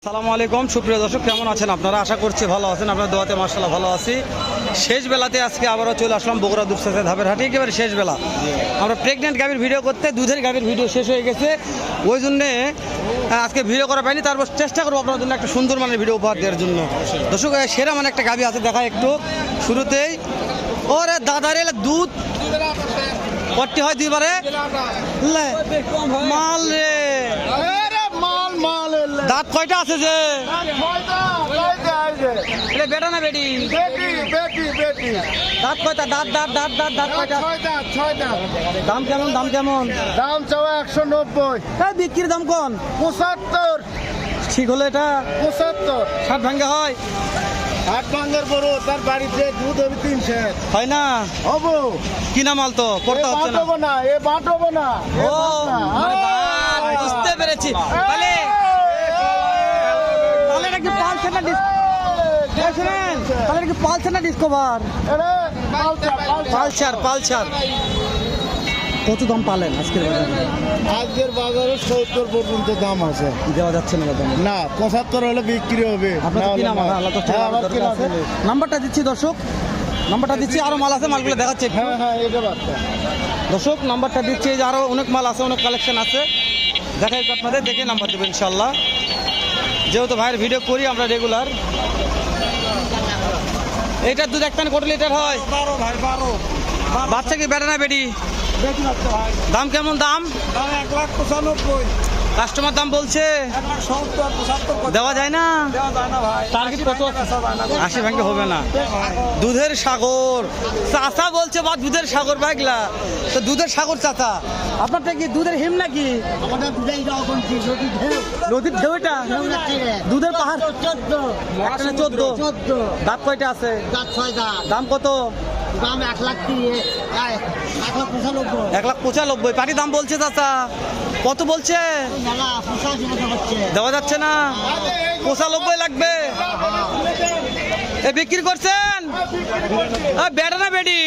আসসালামু আলাইকুম সুপ্রিয় দর্শক, কেমন আছেন আপনারা? আশা করছি ভালো আছেন। আপনার দোয়াতে মাশাআল্লাহ ভালো আছি। শেষ বেলাতে আজকে আবারও চলে আসলাম বগুড়া দুপচাঁচা ধাপের হাটে। একেবারে শেষ বেলা আমরা প্রেগনেন্ট গাভীর ভিডিও করতে, দুধের গাভীর ভিডিও শেষ হয়ে গেছে, ওই জন্যে আজকে ভিডিও করা পাইনি। তারপর চেষ্টা করবো আপনার জন্য একটা সুন্দর মানের ভিডিও উপহার দেওয়ার জন্য। দর্শক সেরা মানে একটা গাভী আছে, দেখা একটু শুরুতেই। ওরে দাদারে দুধ কটি হয় দুইবারে মাল রে, দাঁত কয়টা আছে যে? বেটা না বেটি? দাঁত কয়টা? দাঁত দাঁত দাঁত দাঁত দাঁত কয়টা? দাম কেমন? দাম কেমন? দাম চাওয়া 190। হ্যাঁ, বিক্রির দাম কোন? 75। ঠিক হলো এটা 75। 60 ভাঙ্গা হয়? 8 ভাঙের বড়, তার বাড়িতে দুধ হবে 300। হয় না? হবো কিনা মাল তো করতে হচ্ছে না। না, এ বাঁটবো না। ও মানে দাঁত, বুঝতে পেরেছি। তাহলে তাহলে এটা কি পালছে না তাহলে এটা কি পালছে না ডিসকভার? পালসার পালসার কত দাম পালেন আজকের বাজারে? আজকের বাজারে 70 পর্যন্ত দাম আছে। দেওয়া যাচ্ছে না দাম না, 75 হলে বিক্রি হবে। আপনার তো কিনা মাল, আল্লাহ তো হ্যাঁ, আমার কিনা আছে। নাম্বারটা দিচ্ছি দর্শক, নাম্বারটা দিচ্ছি। আরো মাল আছে, মালগুলো দেখাচ্ছে একটু। হ্যাঁ, এটা বাচ্চা। দর্শক নাম্বারটা দিচ্ছি, এই যে আরো অনেক মাল আছে, অনেক কালেকশন আছে, দেখাই আপনাদের, দেখে নাম্বার দেবেন ইনশাল্লাহ। যেহেতু ভাইয়ের ভিডিও করি আমরা রেগুলার। এইটার দুধ একটানে কত লিটার হয়? 12 ভাই, 12। বাচ্চা কি বেটা না বেটি? বেশি বাচ্চা ভাই। দাম কেমন? দাম 1,95,। কাস্টমার দাম বলছে 1,70, 75 দেওয়া যায় না। দেওয়া যায় না ভাই। টার্গেট কত? 80 ভাঙ্গে হবে না। দুধের সাগর চাচা বলছে, বা দুধের সাগর ভাইগলা তো দুধের সাগর চাচা। আপনারটা কি দুধের হিম নাকি? আমাদের দুধেই রকম কি নদীর ঢেউ। নদীর ঢেউ এটা? দুধের পাহাড়। 14। 14। দাঁত কয়টা আছে? দাঁত 6 দাঁত। দাম কত? দাম 1,30,000। 1,95,000। 1,95,000। পাটি দাম বলছে চাচা, কত বলছে? না, 85 হচ্ছে। দেওয়া যাচ্ছে না, 95 লাগবে। এ বিক্রি করছেন? বেটা না বেটি?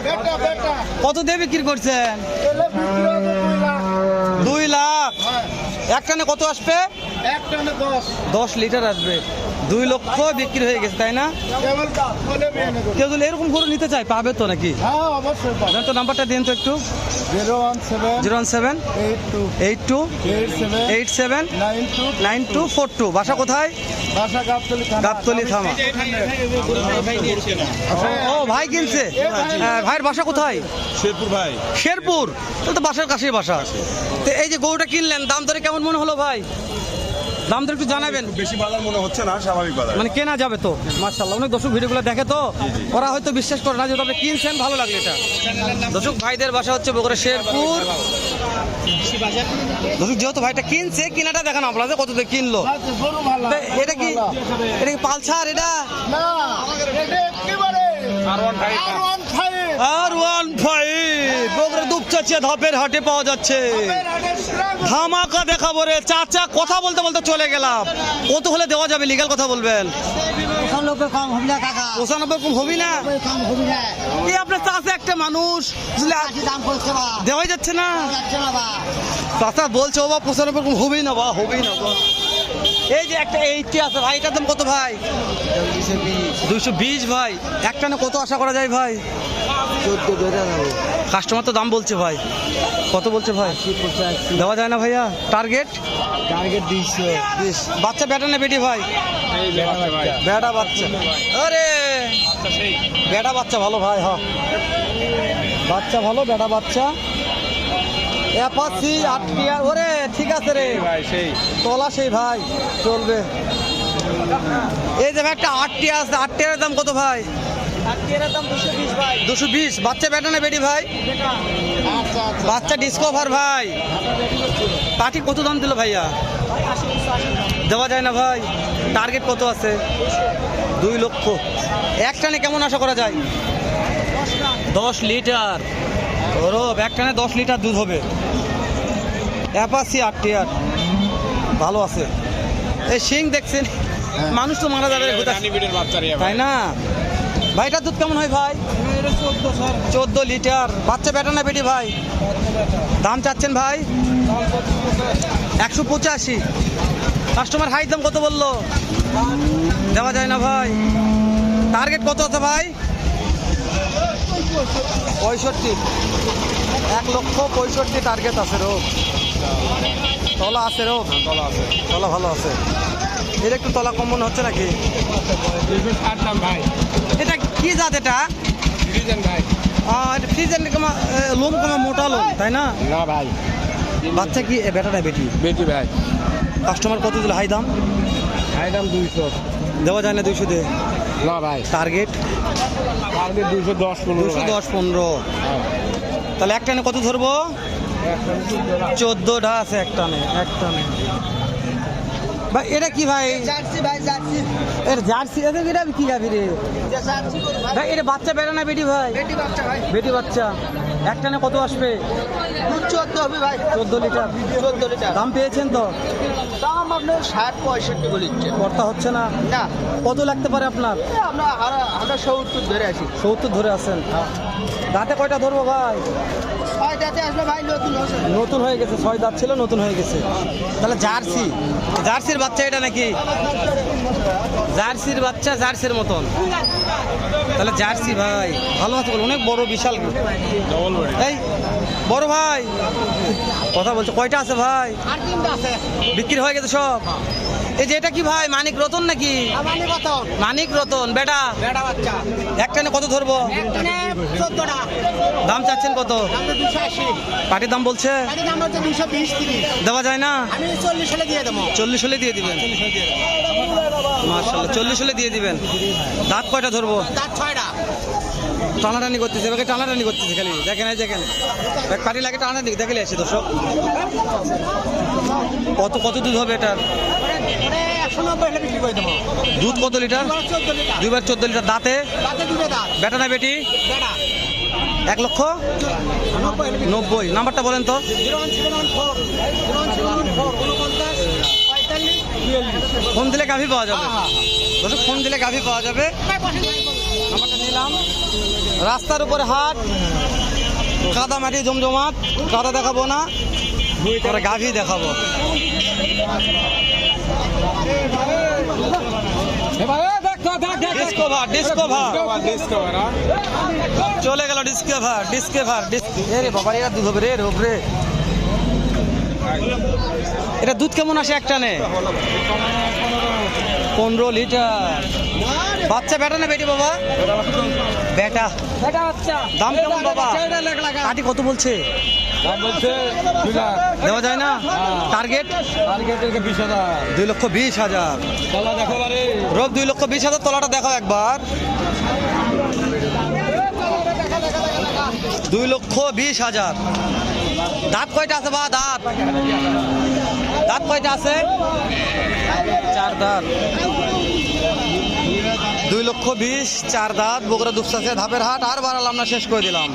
বেটা বেটা। কত দিয়ে বিক্রি করছেন? এলে বিক্রি হবে 2 লাখ। 2 লাখ। একটানে কত আসবে? একটানে 10। 10 লিটার আসবে। 2 লক্ষ বিক্রি হয়ে গেছে, তাই না? কেবল দাঁত বলে বিয়ে নেব। কেউ যদি এরকম গরু নিতে চায় পাবে তো নাকি? হ্যাঁ, অবশ্যই পাবো। দেন তো নাম্বারটা দিন তো একটু। 017 017 82 82 87 87 92 9242। বাসা কোথায়? ভাষা গাবতলী থানা। গাবতলী থানা। ও ভাই কিনছে? হ্যাঁ, ভাইয়ের বাসা কোথায়? শেরপুর ভাই। শেরপুর। তাহলে তো বাসার কাছেই বাসা। তো এই যে গরুটা কিনলেন, দাম দরে কেমন মনে হলো ভাই? দাম দরে একটু জানাবেন। বেশি বাজার মনে হচ্ছে না, স্বাভাবিক বাজার। মানে কেনা যাবে তো? মাশাআল্লাহ, অনেক দর্শক ভিডিওগুলো দেখে তো, ওরা হয়তো বিশ্বাস করে না যে আপনি কিনছেন, ভালো লাগলো এটা। দর্শক ভাইদের বাসা হচ্ছে বগুড়া শেরপুর। দর্শক যেহেতু ভাইটা কিনছে, কিনাটা দেখানো আপনাদের কত দিয়ে কিনলো। গরু ভালো। তো এটা কি পালসার? এটা না, এটা একেবারে R15। R15 বগুড়া দুপচাঁচিয়া ধাপের হাটে পাওয়া যাচ্ছে। ধামাকা দেখাবো রে চাচা। কথা বলতে বলতে চলে গেলাম। কত হলে দেওয়া যাবে? লিগ্যাল কথা বলবেন। 95 কম হবে না কাকা। 95 কম হবি না? কম হবে না। এই আপনার চাচা একটা মানুষ, বুঝলে দাম করছে বা। দেওয়াই যাচ্ছে না। যাচ্ছে না বা। চাচা বলছে ও বা 95 কম হবেই না, বা হবেই না। এই যে একটা 80 আছে ভাই, এটার দাম কত ভাই? 220 ভাই। একটানে কত আশা করা যায় ভাই? 14 কাস্টমার তো দাম বলছে ভাই, কত বলছে ভাই? দেওয়া যায় না ভাইয়া? Target target 220। বাচ্চা বেটা না বেটি ভাই? বেটা বাচ্চা। আরে বেটা বাচ্চা ভালো ভাই। হ্যাঁ, বাচ্চা ভালো, বেটা বাচ্চা। অ্যাপাচি 8 টিয়ার। ওরে ঠিক আছে রে ভাই সেই তোলা, সেই ভাই চলবে। এই যে ভাই একটা 8 টিয়ার আছে, 8 টিয়ারের দাম কত ভাই? 8 টিয়ারের দাম 220 ভাই। 220। বাচ্চা বেটা না বেটি ভাই? আচ্ছা আচ্ছা। বাচ্চা ডিসকভার ভাই। পাটি কত দাম দিল ভাইয়া? দেওয়া যায় না ভাই? টার্গেট কত আছে? 2 লক্ষ। একটানে কেমন আশা করা যায়? 10 লিটার। ওরব একটানে 10 লিটার দুধ হবে। অ্যাপাচি 8 টিয়ার ভালো আছে। এই সিং দেখছেন, মানুষ তো মারা যাবে, তাই না? ভাইটার দুধ কেমন হয় ভাই? 14 লিটার। বাচ্চা বেটা না বেটি ভাই? দাম চাচ্ছেন ভাই? 185। কাস্টমার হাই দাম কত বললো? দেওয়া যায় না ভাই। টার্গেট কত আছে ভাই? 65। 1,65,000 টার্গেট আছে রোগ। তলা আছে রোগ? তলা আছে। তলা ভালো আছে। এর একটু তলা কম মনে হচ্ছে নাকি? 260 দাম ভাই। এটা কি জাত এটা? ফ্রিজেন ভাই। এটা ফ্রিজেন লোম কমা মোটা লোম তাই না? না ভাই, বাচ্চা কি বেটা না বেটি? বেটি ভাই। কাস্টমার কত দিল হাই দাম? হাই দাম 200। দেওয়া যায় না 200 দিয়ে? না ভাই, টার্গেট টার্গেট 210 15। 210-15। তাহলে এক টানে কত ধরবো? 14টা আছে এক টানে। ভাই এটা কি ভাই? জার্সি ভাই, জার্সি। এর জার্সি এটা কি গাভি রে? জার্সি করে ভাই। ভাই এটা বাচ্চা বেটা না বেটি ভাই? বেটি বাচ্চা ভাই। বেটি বাচ্চা। এক টানে কত আসবে? 14 হবে ভাই। 14 লিটার। 14 লিটার। দাম পেয়েছেন তো? দাম আপনার 60 65 বলেছেন। কর্তা হচ্ছে না? না, কত লাগতে পারে আপনার? আমরা 70 ধরে আছি। 70 ধরে আছেন। দাঁতে কয়টা ধরবো ভাই? 6 দাঁতে আসলে ভাই নতুন হচ্ছে। নতুন হয়ে গেছে, 6 দাঁত ছিল নতুন হয়ে গেছে। তাহলে জার্সির বাচ্চা এটা নাকি? জার্সির বাচ্চা জার্সির মতন। তাহলে জার্সি ভাই ভালো আছে বলে, অনেক বড় বিশাল। Double body. এই বড় ভাই কথা বলছো, কয়টা আছে ভাই? আর 3টা আছে। বিক্রি হয়ে গেছে সব? এই যে এটা কি ভাই মানিক রতন নাকি? আমানি কত? মানিক রতন বেটা। বেটা বাচ্চা। একটানে কত ধরবো? একটানে 14টা। দাম চাচ্ছেন কত? দাম তো 280। পাটির দাম বলছে? গাড়ির দাম হচ্ছে 220 30। দেওয়া যায় না? আমি 40 হলে দিয়ে দেবো। 40 হলে দিয়ে দিবেন? মাশাআল্লাহ 40 হলে দিয়ে দিবেন। দাঁত কয়টা ধরবো? দাঁত 6টা। টানাটানি করতেছে, এবারে টানাটানি করতেছে খালি। দেখেন এই দেখেন পাটি লাগে টানাটানি দেখলে আসে দর্শক। কত দুধ হবে এটার? 190 হলে বিক্রি করে দেবো। দুধ কত লিটার? 14 লিটার। 2 বার 14 লিটার। দাঁতে? দাঁতে 2টা দাঁত। বেটা না বেটি? বেটা। 1,90,000। নাম্বারটা বলেন তো? 01714 49 45 ফোন দিলে গাভি পাওয়া যাবে দর্শক, ফোন দিলে গাভি পাওয়া যাবে। নাম্বারটা নিলাম। রাস্তার উপরে হাট, কাদা মাটি জমজমাট। কাদা দেখাবো না, পরে গাভি দেখাবো। ডিসকভার চলে গেল। ডিসকভার রে বাবা, এরা দুধ হবে রে রোগ রে। এটা দুধ কেমন আসে এক টানে? 15 লিটার। বাচ্চা বেটা না বেটি বাবা? বেটা। দাম কেমন বাবা? কাটি কত বলছে? দেওয়া যায় না? টার্গেট 2,20,000। রোগ 2,20,000। তলাটা দেখো একবার। 2,20,000। দাঁত কয়টা আছে বা? দাঁত কয়টা আছে? 4 দাঁত। 2,20,000 4 দাঁত। বগুড়া দুপচাচিয়া ধাপের হাট। আর বাড়ালাম না, শেষ করে দিলাম।